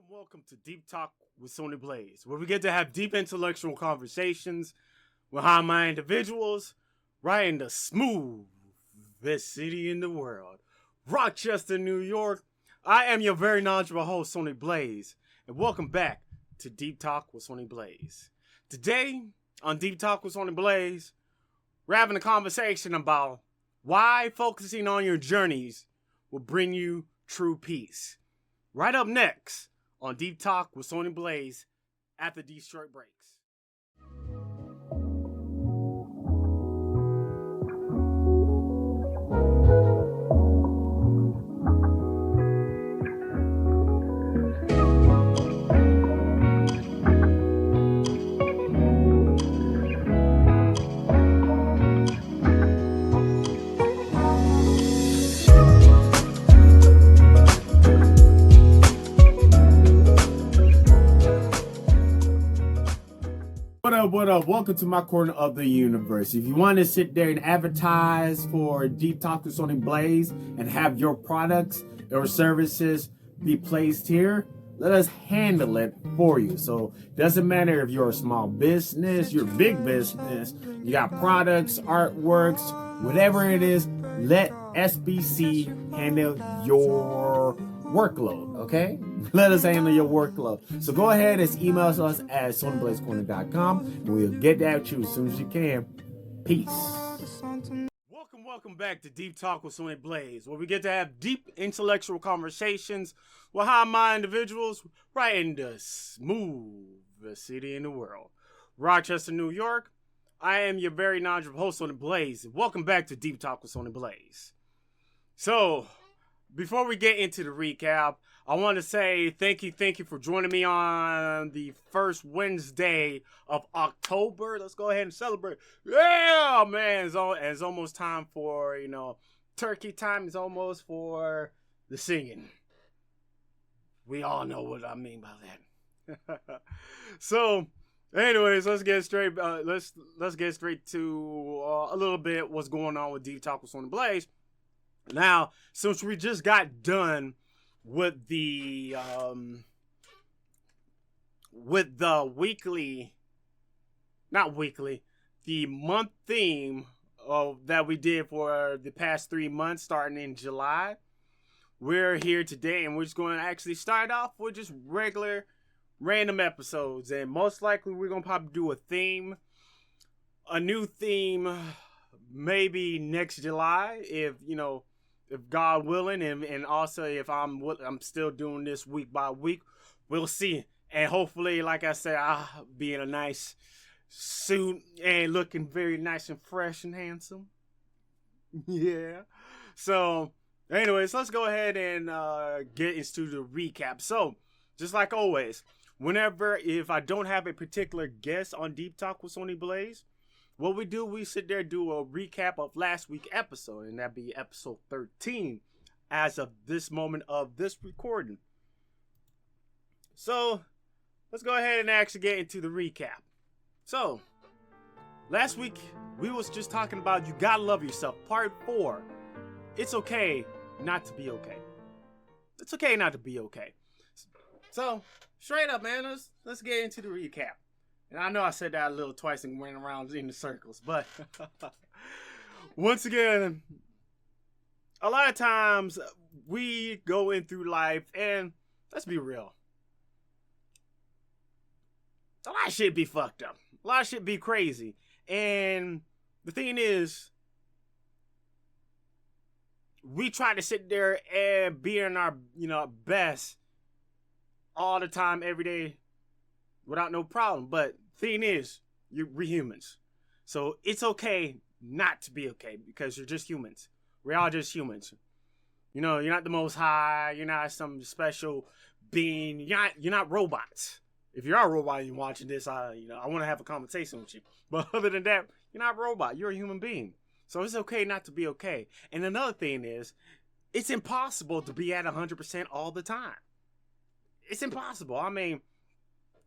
Welcome to Deep Talk with Sony Blaze, where we get to have deep intellectual conversations with high-minded individuals right in the smoothest city in the world, Rochester, New York. I am your very knowledgeable host, Sony Blaze, and welcome back to Deep Talk with Sony Blaze. Today, on Deep Talk with Sony Blaze, we're having a conversation about why focusing on your journeys will bring you true peace. Right up next on Deep Talk with Sony Blaze after these short breaks. What up? Welcome to my corner of the universe. If you want to sit there and advertise for Deep Talk with Sony Blaze and have your products or services be placed here, let us handle it for you. So doesn't matter if you're a small business, you're a big business, you got products, artworks, whatever it is, let SBC handle your workload, okay? Let us handle your workload. So go ahead and email us at sonyblazecorner.com and we'll get that to you as soon as you can. Peace. Welcome back to Deep Talk with Sony Blaze, where we get to have deep intellectual conversations with high-minded individuals right in the smoothest city in the world, Rochester, New York. I am your very knowledgeable host, Sony Blaze. Welcome back to Deep Talk with Sony Blaze. So, before we get into the recap, I want to say thank you for joining me on the first Wednesday of October. Let's go ahead and celebrate. Yeah, man, it's almost time for, turkey time. It's almost for the singing. We all know what I mean by that. So, anyways, let's get straight. Let's get straight to a little bit what's going on with Deep Talk with Sony Blaze. Now, since we just got done with the the month theme that we did for the past 3 months starting in July, we're here today and we're just going to actually start off with just regular random episodes, and most likely we're going to probably do a new theme maybe next July if God willing, and also if I'm still doing this week by week, we'll see. And hopefully, like I said, I'll be in a nice suit and looking very nice and fresh and handsome. Yeah. So, anyways, let's go ahead and get into the recap. So, just like always, if I don't have a particular guest on Deep Talk with Sony Blaze, what we do, we sit there, do a recap of last week's episode, and that'd be episode 13 as of this moment of this recording. So, let's go ahead and actually get into the recap. So, last week, we was just talking about You Gotta Love Yourself, part 4. It's okay not to be okay. It's okay not to be okay. So, straight up, man, let's get into the recap. And I know I said that a little twice and went around in the circles, but once again, a lot of times we go in through life, and let's be real, a lot of shit be fucked up. A lot of shit be crazy. And the thing is, we try to sit there and be in our, best all the time, every day, without no problem. But thing is, we're humans. So it's okay not to be okay because you're just humans. We're all just humans. You're not the most high. You're not some special being. You're not robots. If you're a robot and you're watching this, I want to have a conversation with you. But other than that, you're not a robot. You're a human being. So it's okay not to be okay. And another thing is, it's impossible to be at 100% all the time. It's impossible. I mean,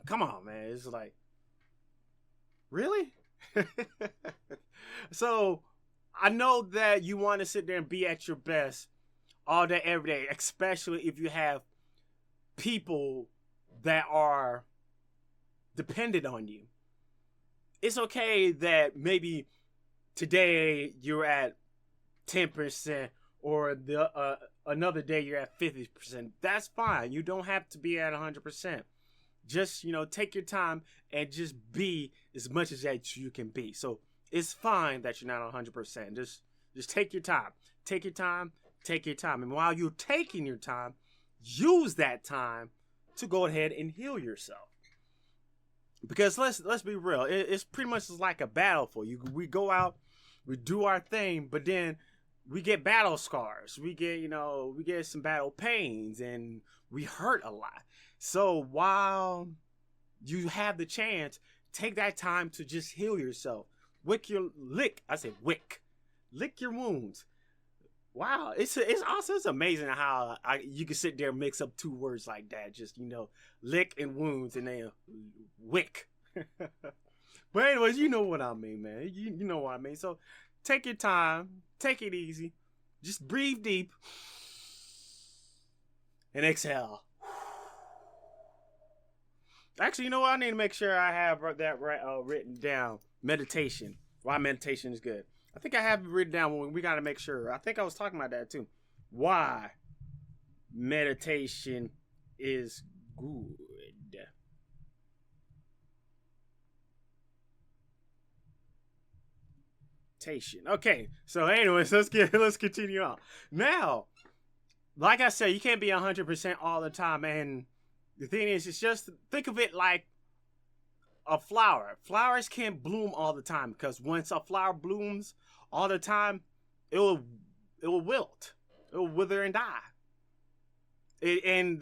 come on, man. It's like, really? So, I know that you want to sit there and be at your best all day, every day, especially if you have people that are dependent on you. It's okay that maybe today you're at 10% or the another day you're at 50%. That's fine. You don't have to be at 100%. Just, take your time and just be as much as that you can be. So it's fine that you're not 100%. Just take your time. Take your time. Take your time. And while you're taking your time, use that time to go ahead and heal yourself. Because let's be real, it's pretty much like a battle for you. We go out, we do our thing, but then we get battle scars. We get some battle pains, and we hurt a lot. So while you have the chance, take that time to just heal yourself. Lick your wounds. Wow, it's also amazing how you can sit there and mix up two words like that. Just lick and wounds, and then wick. But anyways, you know what I mean, man. You know what I mean. So take your time, take it easy, just breathe deep, and exhale. Actually, you know what? I need to make sure I have that written down. Meditation. Why meditation is good. I think I have it written down. When we got to make sure. I think I was talking about that too. Why meditation is good. Okay. So anyways, let's continue on. Now, like I said, you can't be 100% all the time. And the thing is, it's just think of it like a flower. Flowers can't bloom all the time, because once a flower blooms all the time, it will wilt. It will wither and die. And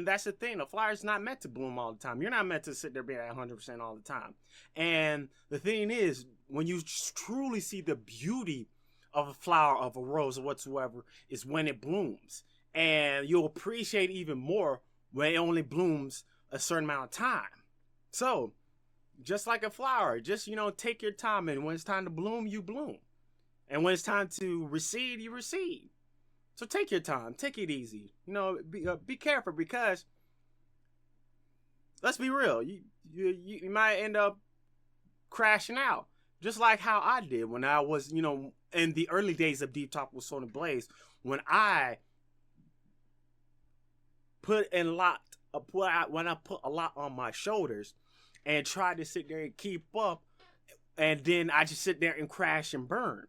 that's the thing. A flower is not meant to bloom all the time. You're not meant to sit there being at 100% all the time. And the thing is, when you truly see the beauty of a flower, of a rose, or whatsoever, is when it blooms. And you'll appreciate even more when it only blooms a certain amount of time. So, just like a flower, just, take your time. And when it's time to bloom, you bloom. And when it's time to recede, you recede. So take your time. Take it easy. Be careful, because let's be real. You might end up crashing out. Just like how I did when I was, in the early days of Deep Talk with Sony Blaze, when I put a lot on my shoulders and tried to sit there and keep up, and then I just sit there and crash and burn.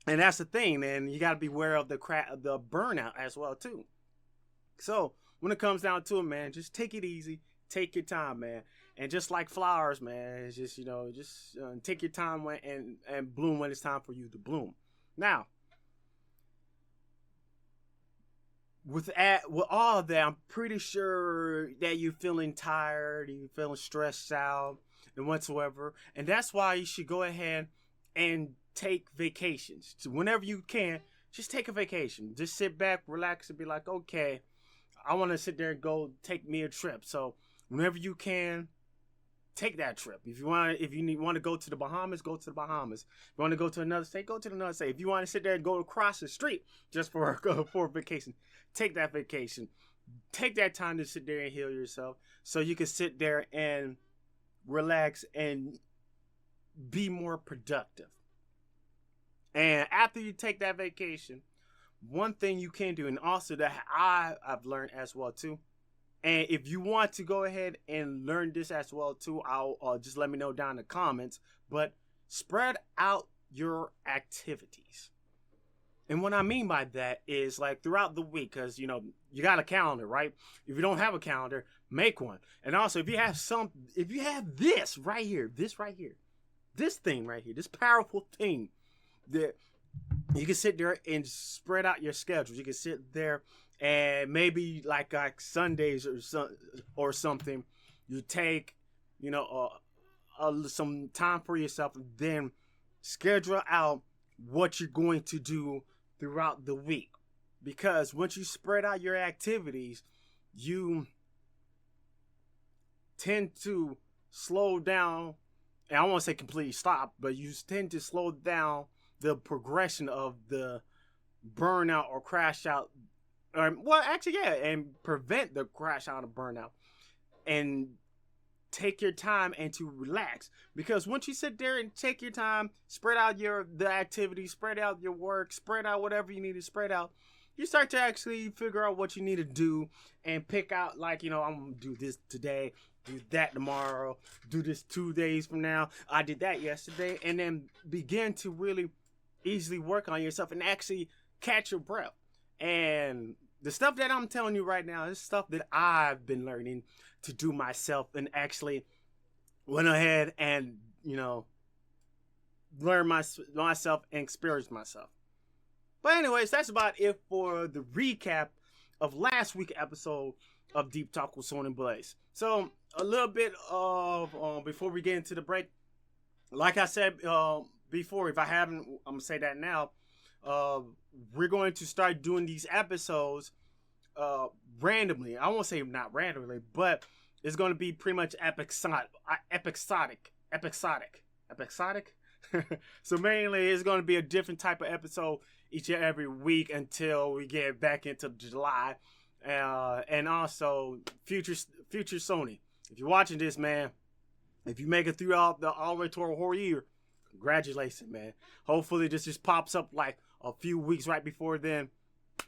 And that's the thing, man. You got to be aware of the burnout as well too. So when it comes down to it, man, just take it easy, take your time, man. And just like flowers, man, it's just take your time and bloom when it's time for you to bloom. Now, with all of that, I'm pretty sure that you're feeling tired, you're feeling stressed out, and whatsoever. And that's why you should go ahead and take vacations. So whenever you can, just take a vacation. Just sit back, relax, and be like, okay, I want to sit there and go take me a trip. So whenever you can, take that trip. If you want to go to the Bahamas, go to the Bahamas. If you want to go to another state, go to another state. If you want to sit there and go across the street just for a vacation, take that vacation. Take that time to sit there and heal yourself, so you can sit there and relax and be more productive. And after you take that vacation, one thing you can do, and also that I've learned as well too, and if you want to go ahead and learn this as well too, I'll just let me know down in the comments. But spread out your activities. And what I mean by that is like throughout the week, because you got a calendar, right? If you don't have a calendar, make one. And also, if you have this right here, this thing right here, this powerful thing, that you can sit there and spread out your schedules. You can sit there and maybe like Sundays or something, you take some time for yourself, and then schedule out what you're going to do throughout the week. Because once you spread out your activities, you tend to slow down, and I won't say completely stop, but you tend to slow down the progression of the burnout or crash out well, actually, yeah, and prevent the crash out of burnout, and take your time and to relax. Because once you sit there and take your time, spread out the activities, spread out your work, spread out whatever you need to spread out, you start to actually figure out what you need to do and pick out, like, I'm gonna do this today, do that tomorrow, do this 2 days from now, I did that yesterday, and then begin to really easily work on yourself and actually catch your breath. And the stuff that I'm telling you right now is stuff that I've been learning to do myself, and actually went ahead and, learn myself and experience myself. But anyways, that's about it for the recap of last week's episode of Deep Talk with Sony Blaze. So a little bit of, before we get into the break, like I said before, if I haven't, I'm going to say that now, we're going to start doing these episodes randomly. I won't say not randomly, but it's going to be pretty much episodic. So mainly it's going to be a different type of episode each and every week until we get back into July. And also future Sony, if you're watching this, man, if you make it throughout all the way to a whole year, congratulations, man. Hopefully this just pops up like a few weeks right before then.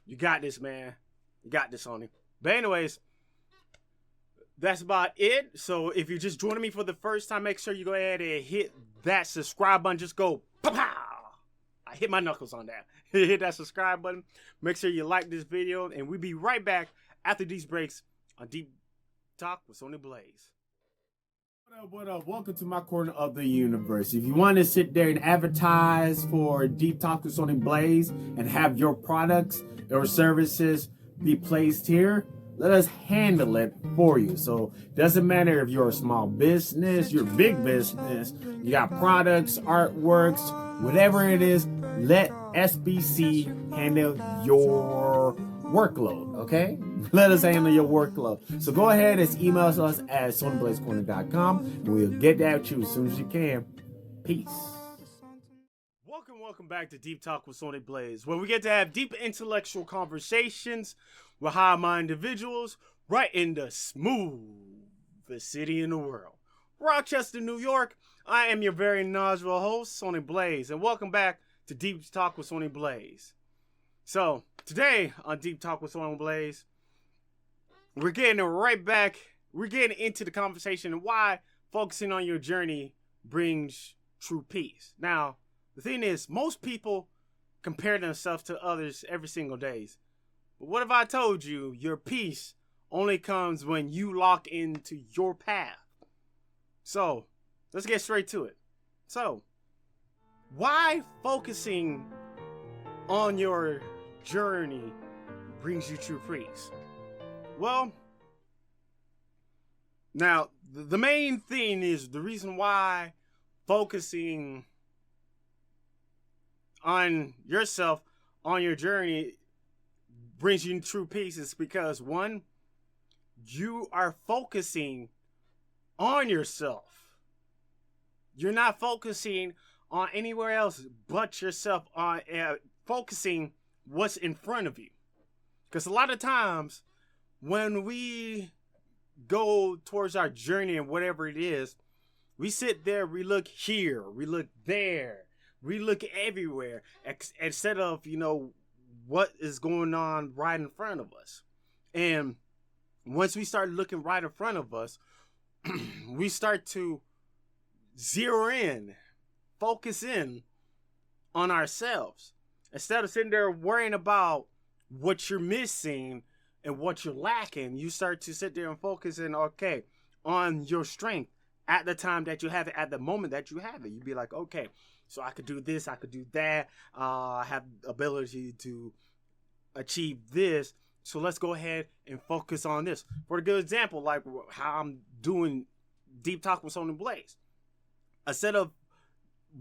You got this, man. You got this, Sony. But anyways, that's about it. So if you're just joining me for the first time, make sure you go ahead and hit that subscribe button. Just go, pow! I hit my knuckles on that. Hit that subscribe button. Make sure you like this video, and we'll be right back after these breaks on Deep Talk with Sony Blaze. What up? Welcome to my corner of the universe. If you want to sit there and advertise for Deep Talk with Sony Blaze and have your products or services be placed here, let us handle it for you. So doesn't matter if you're a small business, you're a big business, you got products, artworks, whatever it is, let SBC handle your workload, okay? Let us handle your workload. So go ahead and email us at sonyblazecorner.com, and we'll get that to you as soon as you can. Peace. Welcome back to Deep Talk with Sony Blaze, where we get to have deep intellectual conversations with high-minded individuals right in the smoothest city in the world, Rochester, New York. I am your very knowledgeable host, Sony Blaze, and welcome back to Deep Talk with Sony Blaze. So, today on Deep Talk with Sony Blaze, we're getting into the conversation of why focusing on your journey brings true peace. Now, the thing is, most people compare themselves to others every single day. But what if I told you your peace only comes when you lock into your path? So, let's get straight to it. So, why focusing on your journey brings you true peace? Well, now, the main thing is the reason why focusing on yourself, on your journey, brings you true peace is because, one, you are focusing on yourself. You're not focusing on anywhere else but yourself, on focusing what's in front of you. Because a lot of times when we go towards our journey and whatever it is, we sit there, we look here, we look there, we look everywhere, instead of, what is going on right in front of us. And once we start looking right in front of us, we start to zero in, focus in on ourselves. Instead of sitting there worrying about what you're missing and what you're lacking, you start to sit there and focus in, on your strength at the time that you have it, at the moment that you have it. You'd be like, okay, so I could do this, I could do that. I have the ability to achieve this. So let's go ahead and focus on this. For a good example, like how I'm doing Deep Talk with Sony Blaze. Instead of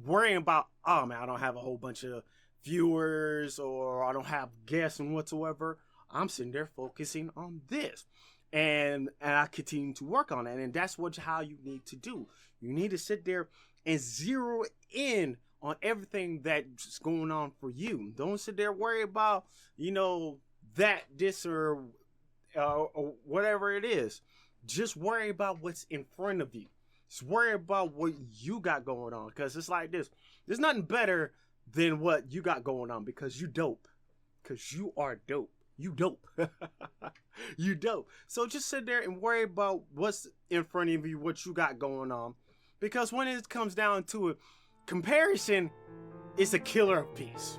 worrying about, oh man, I don't have a whole bunch of viewers or I don't have guests and whatsoever, I'm sitting there focusing on this. And I continue to work on it. And that's how you need to do. You need to sit there and zero in on everything that's going on for you. Don't sit there worry about, that, this, or whatever it is. Just worry about what's in front of you. Just worry about what you got going on. Because it's like this. There's nothing better than what you got going on, because you dope. Because you are dope. You dope. You dope. So just sit there and worry about what's in front of you, what you got going on. Because when it comes down to it, comparison is the killer of peace.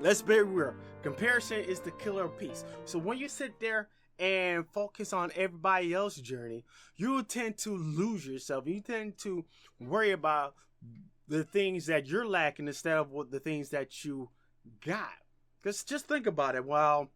Let's be real. Comparison is the killer of peace. So when you sit there and focus on everybody else's journey, you tend to lose yourself. You tend to worry about the things that you're lacking instead of what the things that you got. Because just think about it. While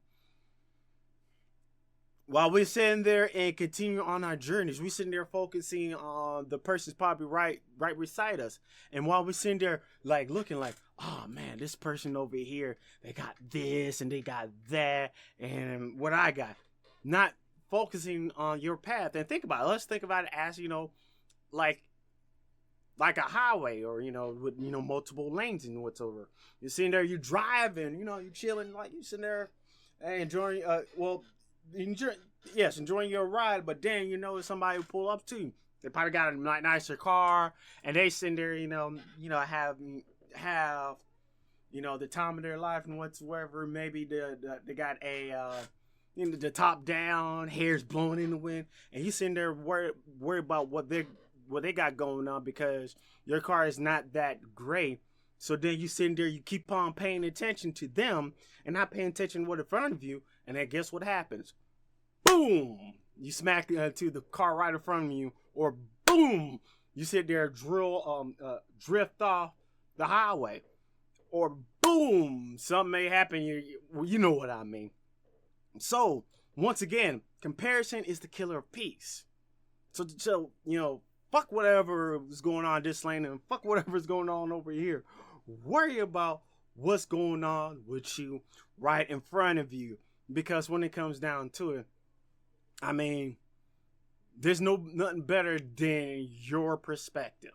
we're sitting there and continue on our journeys, we're sitting there focusing on the person's probably right beside us. And while we're sitting there like looking like, oh man, this person over here, they got this and they got that and what I got. Not focusing on your path. And think about it. Let's think about it as, like a highway, or, with, multiple lanes and whatsoever. You're sitting there, you're driving, you're chilling, like you're sitting there and enjoying, enjoying your ride, but then, somebody will pull up to you. They probably got a nicer car, and they sitting there, have the time of their life and whatsoever. Maybe they got a, the top down, hair's blowing in the wind, and you sitting there worried about what they got going on, because your car is not that great. So then you sitting there, you keep on paying attention to them and not paying attention to what's in front of you. And then guess what happens? Boom! You smack to the car right in front of you, or boom! You sit there, drift off the highway, or boom! Something may happen. You know what I mean. So once again, comparison is the killer of peace. So fuck whatever is going on this lane and fuck whatever is going on over here. Worry about what's going on with you right in front of you. Because when it comes down to it, I mean, there's nothing better than your perspective.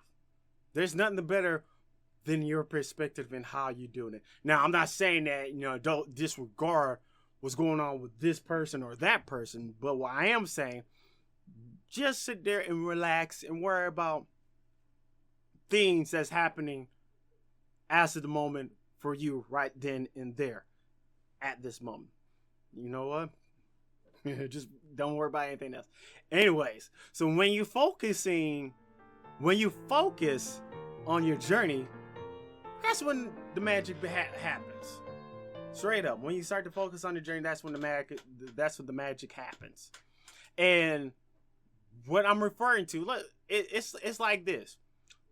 There's nothing better than your perspective and how you're doing it. Now, I'm not saying that, don't disregard what's going on with this person or that person. But what I am saying, just sit there and relax and worry about things that's happening as of the moment for you right then and there at this moment. You know what? Just don't worry about anything else. Anyways, so when you focus on your journey, that's when the magic happens. Straight up, when you start to focus on the journey, that's when the magic happens. And what I'm referring to, look, it's like this.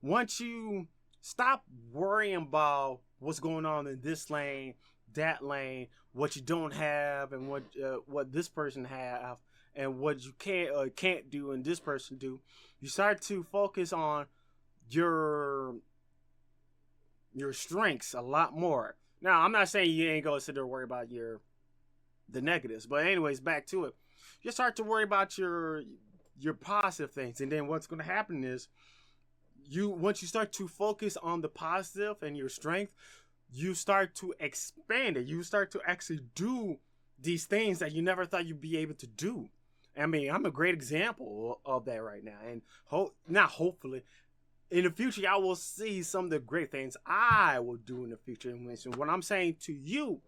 Once you stop worrying about what's going on in this lane, that lane, what you don't have, and what this person have, and what you can't do, and this person do, you start to focus on your strengths a lot more. Now, I'm not saying you ain't gonna sit there and worry about the negatives, but anyways, back to it. You start to worry about your positive things, and then what's gonna happen is once you start to focus on the positive and your strength, you start to expand it. You start to actually do these things that you never thought you'd be able to do. I mean, I'm a great example of that right now. And hopefully, in the future, I will see some of the great things I will do in the future. And what I'm saying to you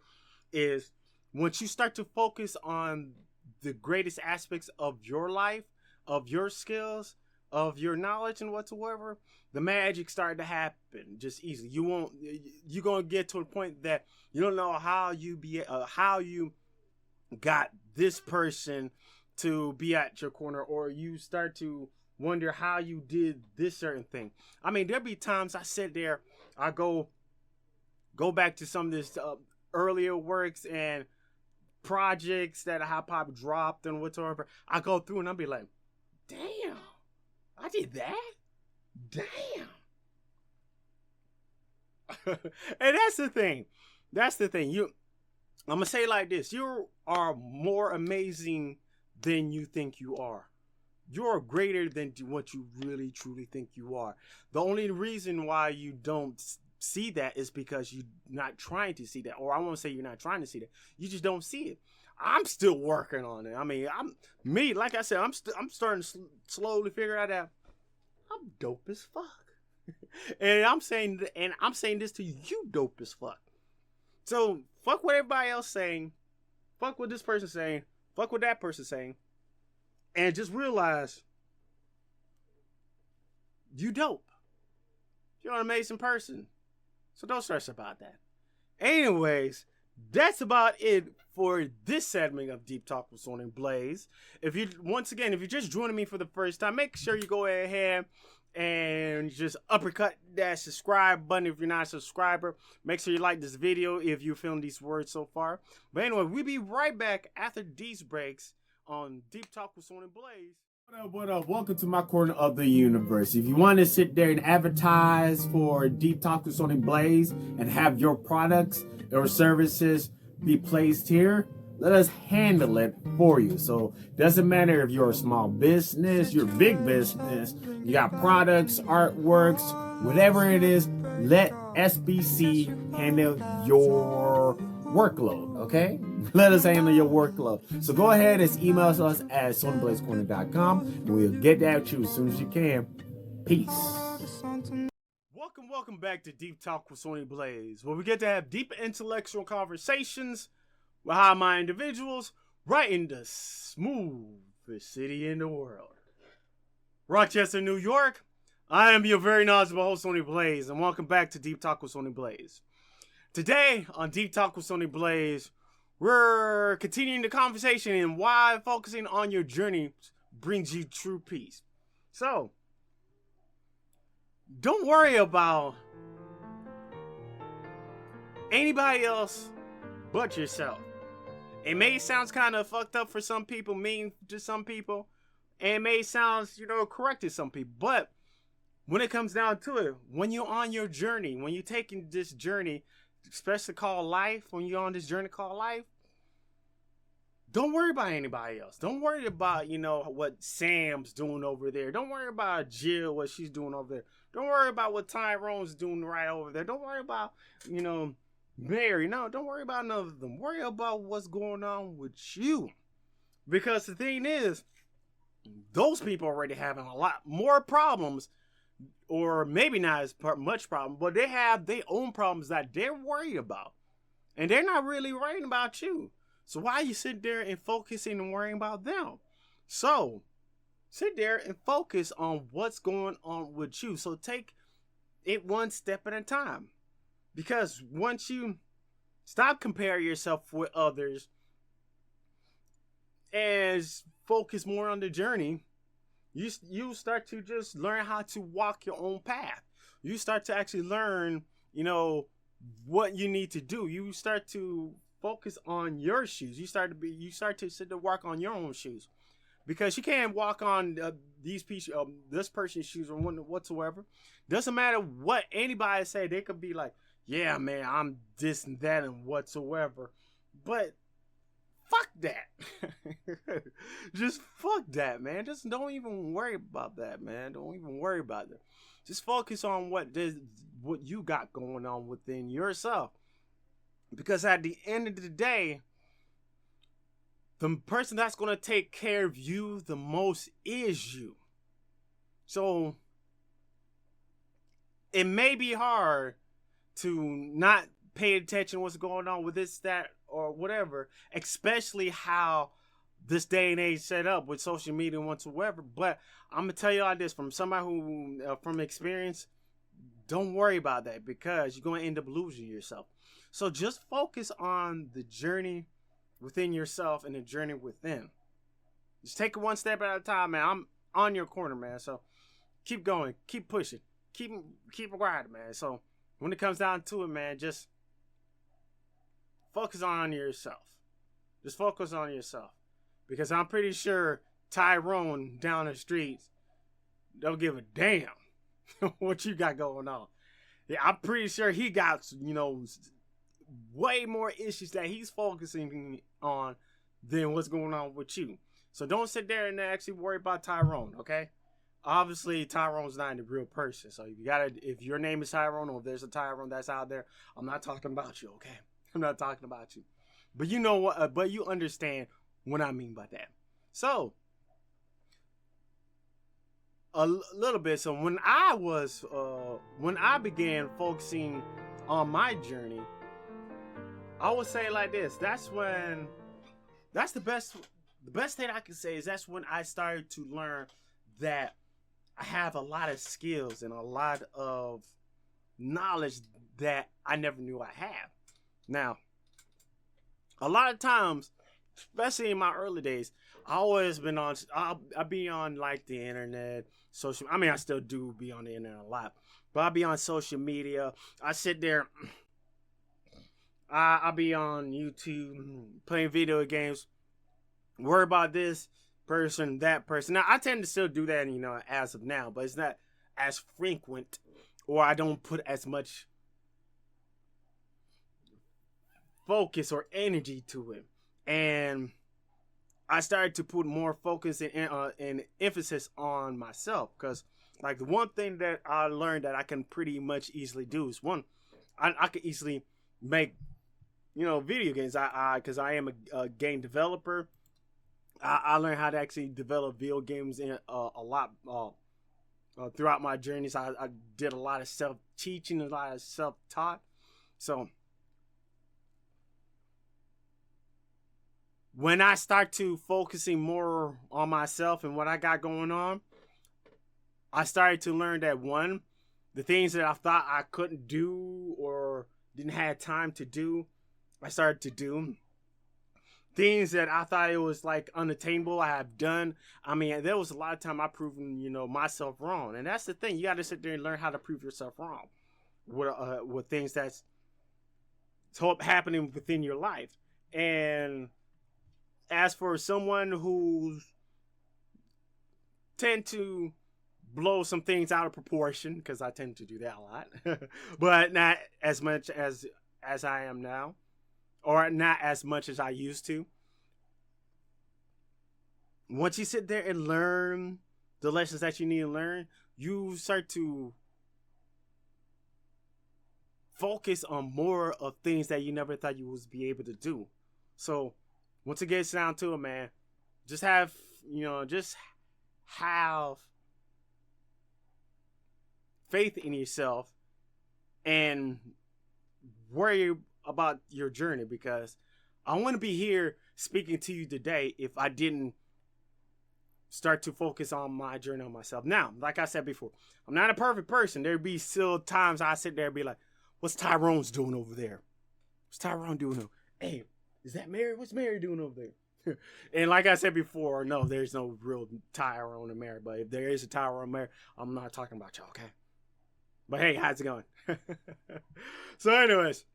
is, once you start to focus on the greatest aspects of your life, of your skills, of your knowledge and whatsoever, the magic started to happen just easily. You're gonna get to a point that you don't know how you got this person to be at your corner, or you start to wonder how you did this certain thing. I mean, there'll be times I sit there, I go back to some of this earlier works and projects that I have probably dropped and whatsoever. I go through and I'll be like, damn, I did that? Damn. And that's the thing. I'm going to say it like this. You are more amazing than you think you are. You're greater than what you really, truly think you are. The only reason why you don't see that is because you're not trying to see that. Or I won't say you're not trying to see that. You just don't see it. I'm still working on it. I mean, like I said, I'm starting to slowly figure out that I'm dope as fuck. and I'm saying this to you, dope as fuck. So fuck what everybody else saying. Fuck what this person saying. Fuck what that person saying. And just realize you dope. You're an amazing person. So don't stress about that. Anyways, that's about it for this segment of Deep Talk with Sony Blaze. If you're just joining me for the first time, make sure you go ahead and just uppercut that subscribe button if you're not a subscriber. Make sure you like this video if you're feeling these words so far. But anyway, we'll be right back after these breaks on Deep Talk with Sony Blaze. What up? Welcome to my corner of the universe. If you want to sit there and advertise for Deep Talk with Sony Blaze and have your products or services be placed here, let us handle it for you. So doesn't matter if you're a small business, you're a big business, you got products, artworks, whatever it is, let SBC handle your workload, okay? Let us handle your workload. So go ahead and email us at sonyblazecorner.com and we'll get that to you as soon as you can. Peace. Welcome back to Deep Talk with Sony Blaze, where we get to have deep intellectual conversations with high-mind individuals right in the smoothest city in the world. Rochester, New York. I am your very knowledgeable host, Sony Blaze, and welcome back to Deep Talk with Sony Blaze. Today on Deep Talk with Sony Blaze, we're continuing the conversation and why focusing on your journey brings you true peace. So, don't worry about anybody else but yourself. It may sound kind of fucked up for some people, mean to some people, and it may sound, correct to some people, but when it comes down to it, when you're on your journey, when you're taking this journey, especially called life, when you're on this journey called life, don't worry about anybody else. Don't worry about, what Sam's doing over there. Don't worry about Jill, what she's doing over there. Don't worry about what Tyrone's doing right over there. Don't worry about, Mary. No, don't worry about none of them. Worry about what's going on with you. Because the thing is, those people already having a lot more problems, or maybe not as much problem, but they have their own problems that they're worried about. And they're not really worrying about you. So why you sit there and focusing and worrying about them? So sit there and focus on what's going on with you. So take it one step at a time. Because once you stop comparing yourself with others and focus more on the journey, you start to just learn how to walk your own path. You start to actually learn, what you need to do. You start to focus on your shoes. You start to sit to work on your own shoes, because you can't walk on this person's shoes or whatsoever. Doesn't matter what anybody say. They could be like, yeah, man, I'm this and that and whatsoever, but fuck that. Just fuck that, man. Just don't even worry about that, man. Don't even worry about it. Just focus on what you got going on within yourself. Because at the end of the day, the person that's going to take care of you the most is you. So it may be hard to not pay attention to what's going on with this, that, or whatever, especially how this day and age set up with social media and whatsoever. But I'm gonna tell you all this from somebody who, from experience, don't worry about that, because you're gonna end up losing yourself. So just focus on the journey within yourself and the journey within. Just take it one step at a time, man. I'm on your corner, man. So keep going, keep pushing, keep riding, man. So when it comes down to it, man, just focus on yourself. Just focus on yourself. Because I'm pretty sure Tyrone down the streets don't give a damn what you got going on. Yeah, I'm pretty sure he got, way more issues that he's focusing on than what's going on with you. So don't sit there and actually worry about Tyrone, okay? obviously Tyrone's not a real person. So you gotta, if your name is Tyrone or if there's a Tyrone that's out there, I'm not talking about you, okay? I'm not talking about you. But you know what? But you understand what I mean by that. So little bit. So when I began focusing on my journey, I would say like this. That's the best thing I can say is that's when I started to learn that I have a lot of skills and a lot of knowledge that I never knew I have. Now, a lot of times, especially in my early days, I always been on. I'll be on like the internet, social. I mean, I still do be on the internet a lot, but I'll be on social media. I sit there. I'll be on YouTube playing video games. Worry about this person, that person. Now, I tend to still do that, as of now, but it's not as frequent, or I don't put as much focus or energy to it. And I started to put more focus and emphasis on myself, because like the one thing that I learned that I can pretty much easily do is one, I can easily make video games. Because I am a game developer. I learned how to actually develop video games in a lot throughout my journeys. I did a lot of self teaching, a lot of self taught. So when I start to focusing more on myself and what I got going on, I started to learn that one, the things that I thought I couldn't do or didn't have time to do, I started to do. Things that I thought it was like unattainable, I have done. I mean, there was a lot of time I proven, myself wrong. And that's the thing. You got to sit there and learn how to prove yourself wrong with things that's happening within your life. And as for someone who tend to blow some things out of proportion, because I tend to do that a lot, but not as much as I am now, or not as much as I used to. Once you sit there and learn the lessons that you need to learn, you start to focus on more of things that you never thought you would be able to do. So once it gets down to it, man, just have faith in yourself and worry about your journey, because I want to be here speaking to you today if I didn't start to focus on my journey on myself. Now, like I said before, I'm not a perfect person. There'd be still times I sit there and be like, what's Tyrone's doing over there? What's Tyrone doing? Hey, is that Mary? What's Mary doing over there? And like I said before, no, there's no real Tyrone or Mary. But if there is a Tyrone or Mary, I'm not talking about y'all, okay? But hey, how's it going? So anyways,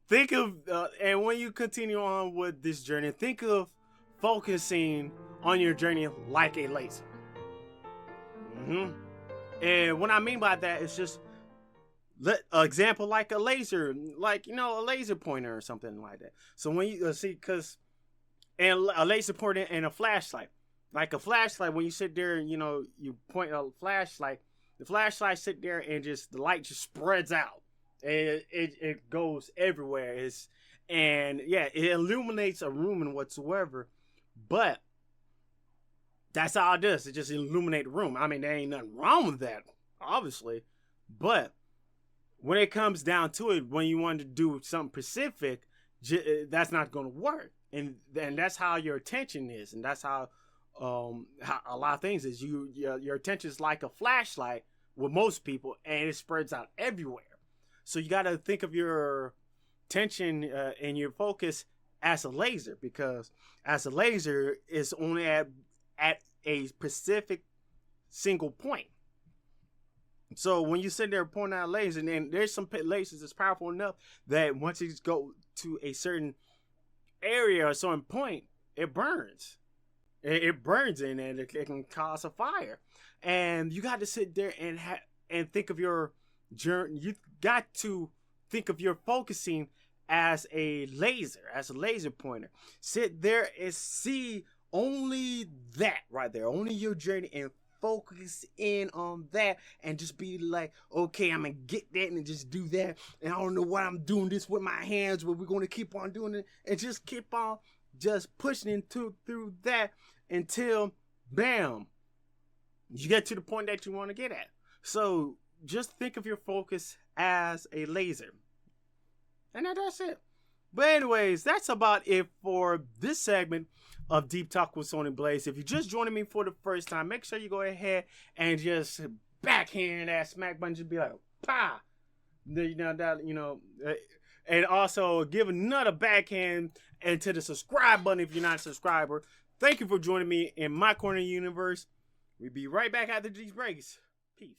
think of, and when you continue on with this journey, think of focusing on your journey like a laser. And what I mean by that is just example like a laser, like a laser pointer or something like that. So when you and a laser pointer and a flashlight, like a flashlight, when you sit there and you point a flashlight, the flashlight sit there and just the light just spreads out. It goes everywhere. It illuminates a room and whatsoever, but that's all it does. It just illuminate the room. I mean, there ain't nothing wrong with that, obviously, but when it comes down to it, when you want to do something specific, that's not going to work. And that's how your attention is, and that's how a lot of things is. Your attention is like a flashlight with most people, and it spreads out everywhere. So you got to think of your attention and your focus as a laser, because as a laser is only at a specific single point. So when you sit there pointing out a laser, and there's some lasers that's powerful enough that once you go to a certain area or certain point, it burns. It burns in, and it can cause a fire. And you got to sit there and think of your journey. You got to think of your focusing as a laser pointer. Sit there and see only that right there, only your journey, and focus in on that, and just be like, okay, I'm gonna get that and just do that. And I don't know why I'm doing this with my hands, but we're gonna keep on doing it and just keep on just pushing into through that until bam, you get to the point that you want to get at. So just think of your focus as a laser. And that's it. But anyways, that's about it for this segment of Deep Talk with Sony Blaze. If you're just joining me for the first time, make sure you go ahead and just backhand that smack button, just be like, pa! And also give another backhand and to the subscribe button if you're not a subscriber. Thank you for joining me in my corner of the universe. We'll be right back after these breaks. Peace.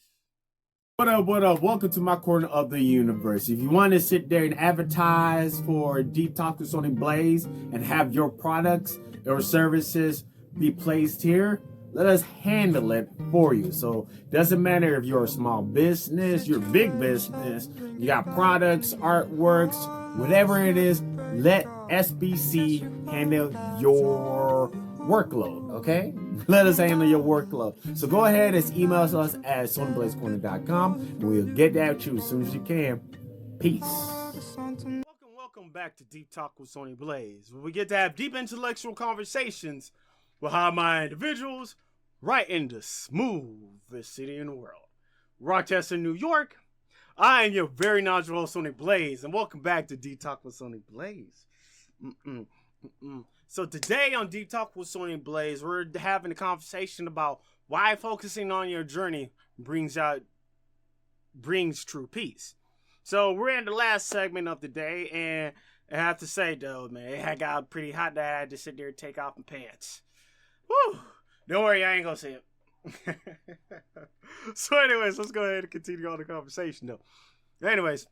What up, what up? Welcome to my corner of the universe. If you want to sit there and advertise for Deep Talk with Sony Blaze and have your products or services be placed here, let us handle it for you. So doesn't matter if you're a small business, you're a big business, you got products, artworks, whatever it is, let SBC handle your workload, okay? Let us handle your workload. So go ahead and email us at sonyblazecorner.com and we'll get that to you as soon as you can. Peace. Welcome back to Deep Talk with Sony Blaze, where we get to have deep intellectual conversations with high-minded individuals right in the smoothest city in the world, Rochester, New York. I am your very knowledgeable host, Sony Blaze, and welcome back to Deep Talk with Sony Blaze. So today on Deep Talk with Sony Blaze, we're having a conversation about why focusing on your journey brings true peace. So we're in the last segment of the day, and I have to say though, man, it got pretty hot that I had to sit there and take off my pants. Woo! Don't worry, I ain't gonna say it. So anyways, let's go ahead and continue on the conversation though. Anyways,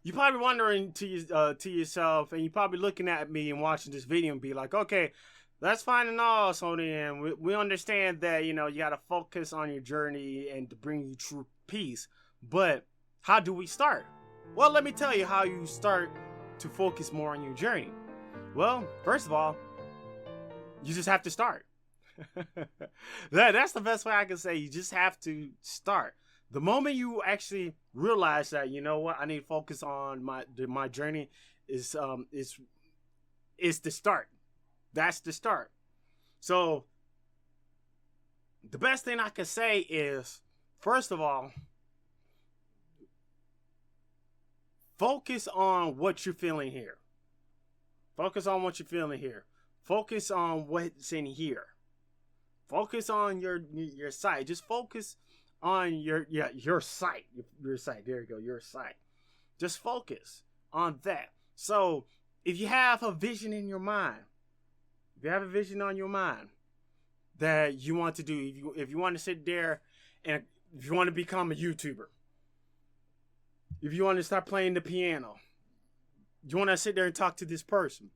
you're probably wondering to yourself, and you're probably looking at me and watching this video and be like, okay, that's fine and all, Sony, and we understand that, you gotta focus on your journey and to bring you true peace. But how do we start? Well, let me tell you how you start to focus more on your journey. Well, first of all, you just have to start. That's the best way I can say. You just have to start. The moment you actually realize that, you know what, I need to focus on my journey is the start. That's the start. So the best thing I can say is, first of all, focus on what you're feeling here. Focus on what you're feeling here. Focus on what's in here. Focus on your sight. Just focus on your sight. Your sight. There you go. Your sight. Just focus on that. So if you have a vision in your mind, if you have a vision on your mind that you want to do, if you want to sit there and if you want to become a YouTuber, if you want to start playing the piano, you want to sit there and talk to this person,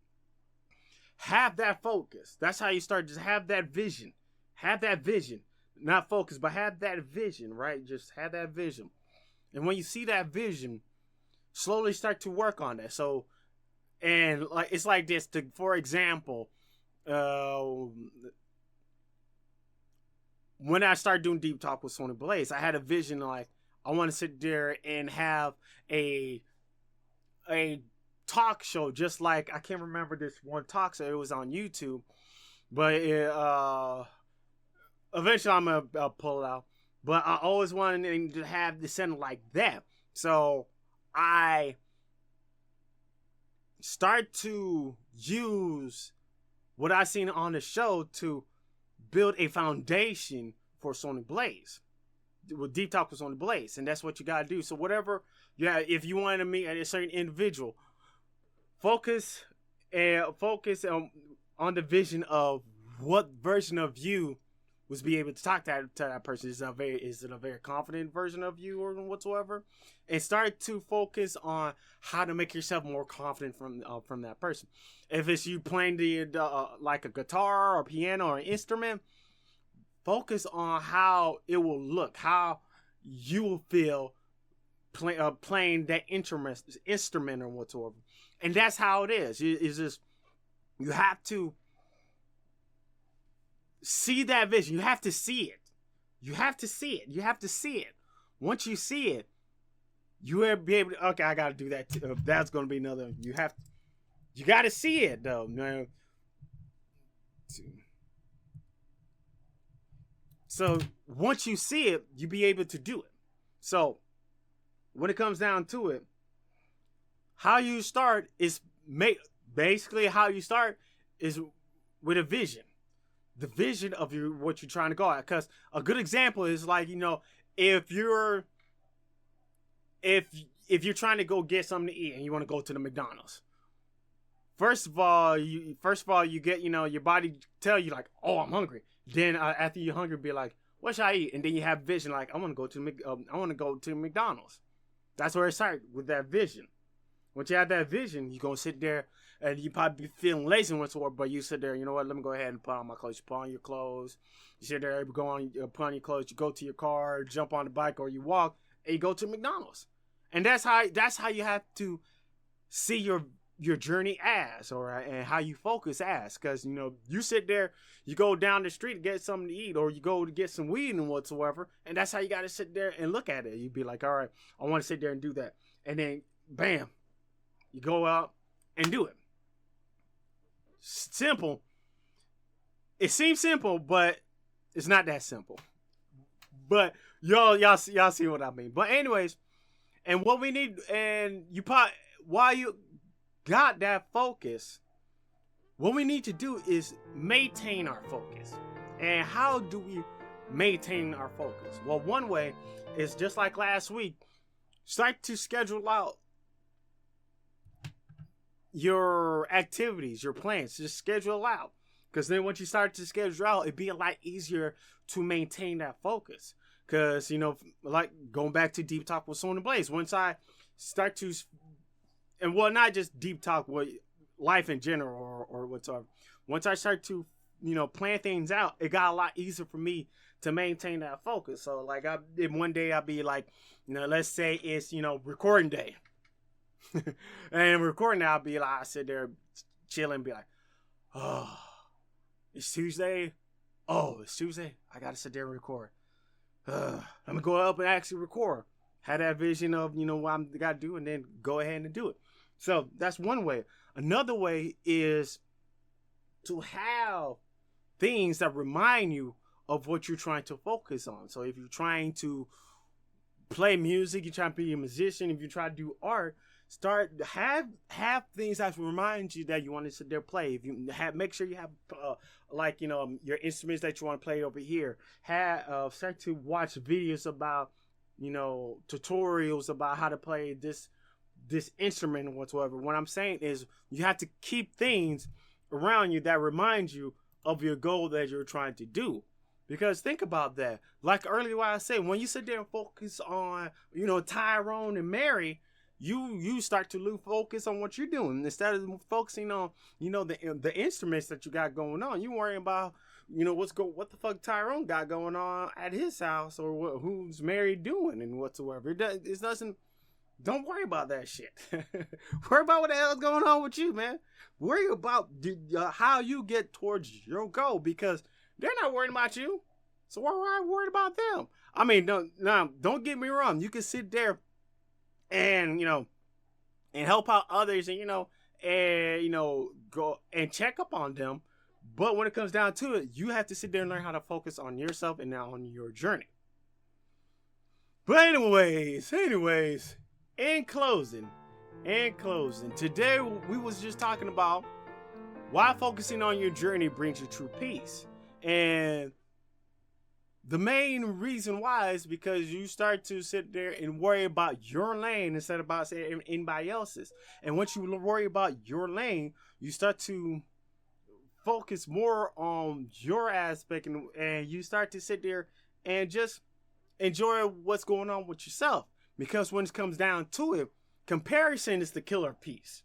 have that focus. That's how you start. Just have that vision. Have that vision. Not focus, but have that vision, right? Just have that vision. And when you see that vision, slowly start to work on that. So, and like it's like this. For example, when I started doing Deep Talk with Sony Blaze, I had a vision like I want to sit there and have a talk show, just like I can't remember this one talk show. It was on YouTube, but eventually I'm gonna pull it out. But I always wanted to have the sound like that, so I start to use what I seen on the show to build a foundation for Sony Blaze. With Deep Talk with Sony Blaze, and that's what you gotta do. So whatever, if you want to meet a certain individual, focus on the vision of what version of you was be able to talk to that person. Is it a very confident version of you or whatsoever? And start to focus on how to make yourself more confident from that person. If it's you playing like a guitar or piano or an instrument, focus on how it will look, how you will feel playing that instrument or whatsoever. And that's how it is. It's just, you have to see that vision. You have to see it. You have to see it. You have to see it. Once you see it, you will be able to, okay, I got to do that too. That's going to be another, you got to see it though. Man. So once you see it, you be able to do it. So when it comes down to it, how you start is basically how you start is with a vision. The vision of what you're trying to go at. Because a good example is like, if you're trying to go get something to eat and you want to go to the McDonald's. First of all, you get, your body tell you like, oh, I'm hungry. Then after you're hungry, be like, what should I eat? And then you have vision like, I want to go to McDonald's. That's where it starts, with that vision. Once you have that vision, you're going to sit there and you probably be feeling lazy whatsoever, but you sit there, you know what, let me go ahead and put on my clothes. You put on your clothes. You sit there, put on your clothes. You go to your car, jump on the bike, or you walk, and you go to McDonald's. And that's how you have to see your journey as, and how you focus as. Because, you sit there, you go down the street to get something to eat, or you go to get some weed and whatsoever, and that's how you got to sit there and look at it. You'd be like, all right, I want to sit there and do that. And then, bam, you go out and do it. Simple. It seems simple, but it's not that simple. But y'all see what I mean. But anyways, and what we need, and while you got that focus, what we need to do is maintain our focus. And how do we maintain our focus? Well, one way is just like last week, start to schedule out your activities, your plans. Just schedule out. Because then once you start to schedule out, it'd be a lot easier to maintain that focus. Because, like going back to Deep Talk with Sony Blaze, once I start to, and well, not just Deep Talk with life in general or whatsoever. Once I start to, plan things out, it got a lot easier for me to maintain that focus. So like one day I'll be like, let's say it's, recording day. And recording, I'll be like, I sit there chilling, be like, oh, it's Tuesday. Oh, it's Tuesday. I gotta sit there and record. I'm gonna go up and actually record. Have that vision of what I'm gotta do, and then go ahead and do it. So that's one way. Another way is to have things that remind you of what you're trying to focus on. So if you're trying to play music, you're trying to be a musician, if you try to do art, have things that remind you that you want to sit there play. If you make sure you have your instruments that you want to play over here. Start to watch videos about tutorials about how to play this instrument whatsoever. What I'm saying is you have to keep things around you that remind you of your goal that you're trying to do. Because think about that. Like earlier what I said, when you sit there and focus on Tyrone and Mary, you start to lose focus on what you're doing. Instead of focusing on, the instruments that you got going on, you worrying about, what the fuck Tyrone got going on at his house, or who's Mary doing and whatsoever. It doesn't, don't worry about that shit. Worry about what the hell's going on with you, man. Worry about how you get towards your goal, because they're not worried about you. So why are I worried about them? I mean, don't get me wrong. You can sit there and and help out others, and go and check up on them, but when it comes down to it, you have to sit there and learn how to focus on yourself and now on your journey. But anyways, in closing, today we was just talking about why focusing on your journey brings you true peace. And the main reason why is because you start to sit there and worry about your lane instead of about saying anybody else's. And once you worry about your lane, you start to focus more on your aspect, and you start to sit there and just enjoy what's going on with yourself. Because when it comes down to it, comparison is the killer piece.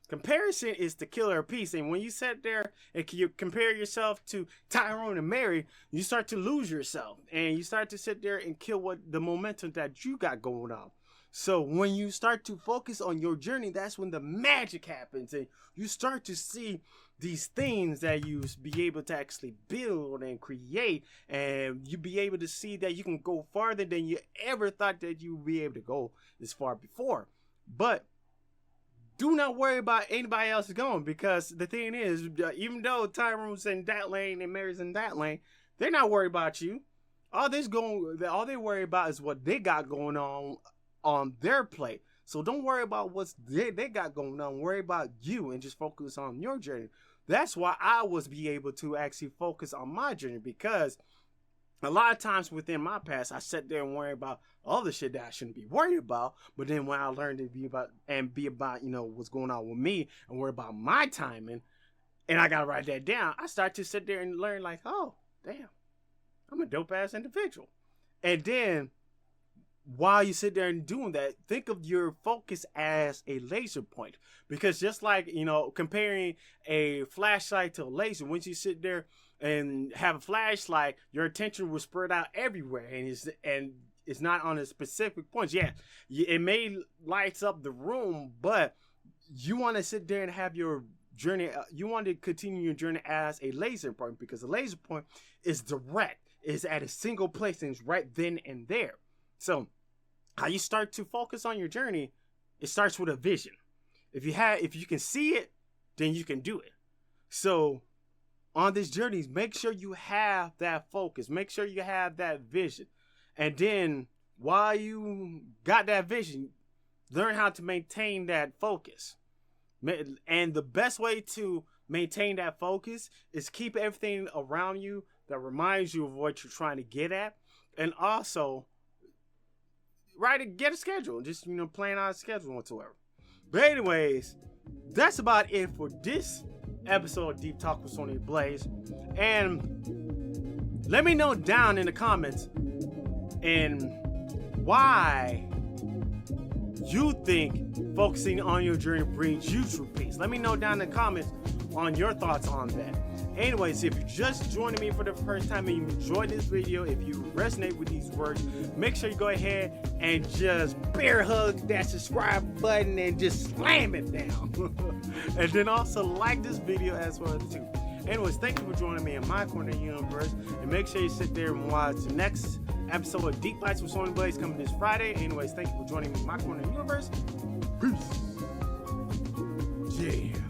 Comparison is the killer piece. And when you sit there and you compare yourself to Tyrone and Mary, you start to lose yourself. And you start to sit there and kill the momentum that you got going on. So when you start to focus on your journey, that's when the magic happens. And you start to see these things that you be able to actually build and create, and you be able to see that you can go farther than you ever thought that you would be able to go this far before. But do not worry about anybody else going, because the thing is, even though Tyrone's in that lane and Mary's in that lane, they're not worried about you. All they worry about is what they got going on their plate. So don't worry about what they got going on. Worry about you and just focus on your journey. That's why I was be able to actually focus on my journey, because a lot of times within my past, I sat there and worry about all the shit that I shouldn't be worried about. But then when I learned to be about what's going on with me and worry about my timing, and I gotta write that down, I start to sit there and learn like, oh, damn, I'm a dope ass individual. And then while you sit there and doing that, think of your focus as a laser point. Because just like, comparing a flashlight to a laser, once you sit there and have a flashlight, your attention will spread out everywhere, and it's not on a specific point. Yeah, it may lights up the room, but you want to sit there and have your journey. You want to continue your journey as a laser point, because a laser point is direct, is at a single place, and it's right then and there. So how you start to focus on your journey, it starts with a vision. If you can see it, then you can do it. So on this journey, make sure you have that focus. Make sure you have that vision. And then while you got that vision, learn how to maintain that focus. And the best way to maintain that focus is keep everything around you that reminds you of what you're trying to get at. And also, get a schedule. Just, plan out a schedule whatsoever. But anyways, that's about it for this episode of Deep Talk with Sony Blaze. And let me know down in the comments and why you think focusing on your journey brings you true peace. Let me know down in the comments on your thoughts on that. Anyways, if you're just joining me for the first time and you enjoyed this video, if you resonate with these words, make sure you go ahead and just bear hug that subscribe button and just slam it down. And then also like this video as well too. Anyways, thank you for joining me in my corner of the universe, and make sure you sit there and watch the next episode of Deep Lights with Sony Blaze coming this Friday. Anyways, thank you for joining me in my corner of the universe. Peace. Yeah.